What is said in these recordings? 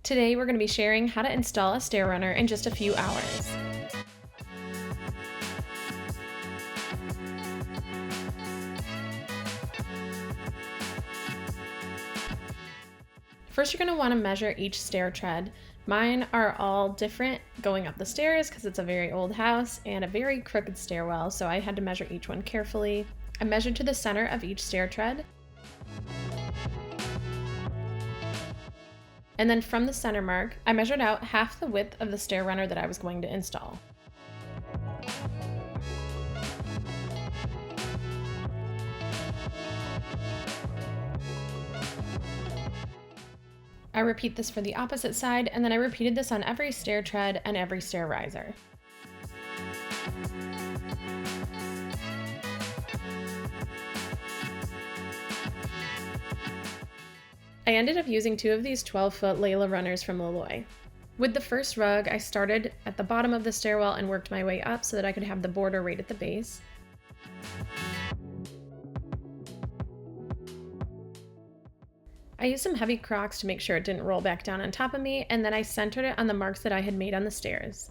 Today we're going to be sharing how to install a stair runner in just a few hours. First, you're going to want to measure each stair tread. Mine are all different going up the stairs because it's a very old house and a very crooked stairwell, so I had to measure each one carefully. I measured to the center of each stair tread. And then from the center mark, I measured out half the width of the stair runner that I was going to install. I repeat this for the opposite side, and then I repeated this on every stair tread and every stair riser. I ended up using two of these 12-foot Layla runners from Laloy. With the first rug, I started at the bottom of the stairwell and worked my way up so that I could have the border right at the base. I used some heavy Crocs to make sure it didn't roll back down on top of me, and then I centered it on the marks that I had made on the stairs.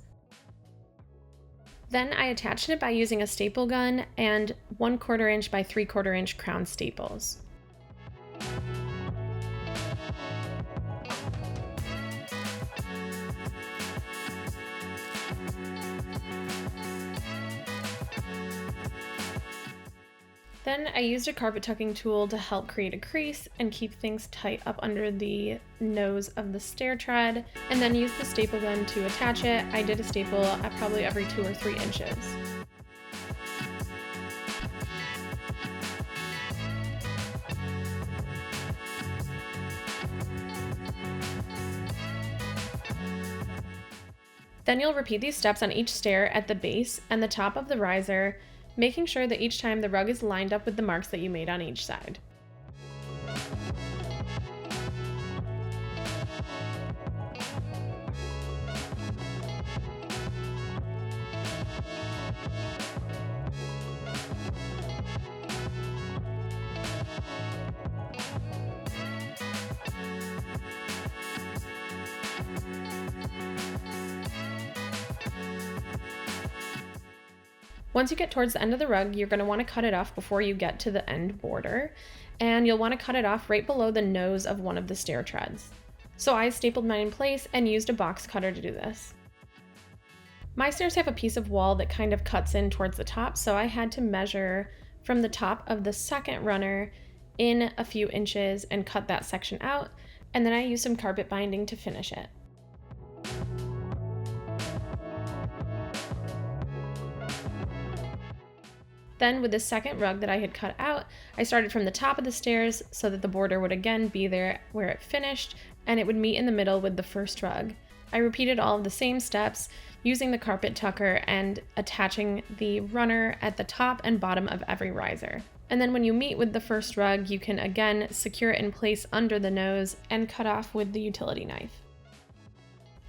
Then I attached it by using a staple gun and 1/4 inch by 3/4 inch crown staples. Then I used a carpet tucking tool to help create a crease and keep things tight up under the nose of the stair tread, and then used the staple gun to attach it. I did a staple at probably every 2 or 3 inches. Then you'll repeat these steps on each stair at the base and the top of the riser, making sure that each time the rug is lined up with the marks that you made on each side. Once you get towards the end of the rug, you're going to want to cut it off before you get to the end border, and you'll want to cut it off right below the nose of one of the stair treads. So I stapled mine in place and used a box cutter to do this. My stairs have a piece of wall that kind of cuts in towards the top, so I had to measure from the top of the second runner in a few inches and cut that section out, and then I used some carpet binding to finish it. Then with the second rug that I had cut out, I started from the top of the stairs so that the border would again be there where it finished, and it would meet in the middle with the first rug. I repeated all of the same steps using the carpet tucker and attaching the runner at the top and bottom of every riser. And then when you meet with the first rug, you can again secure it in place under the nose and cut off with the utility knife.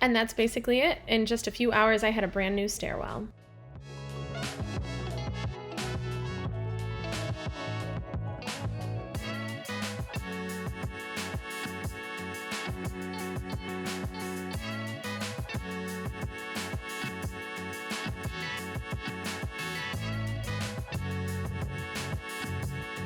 And that's basically it. In just a few hours, I had a brand new stairwell.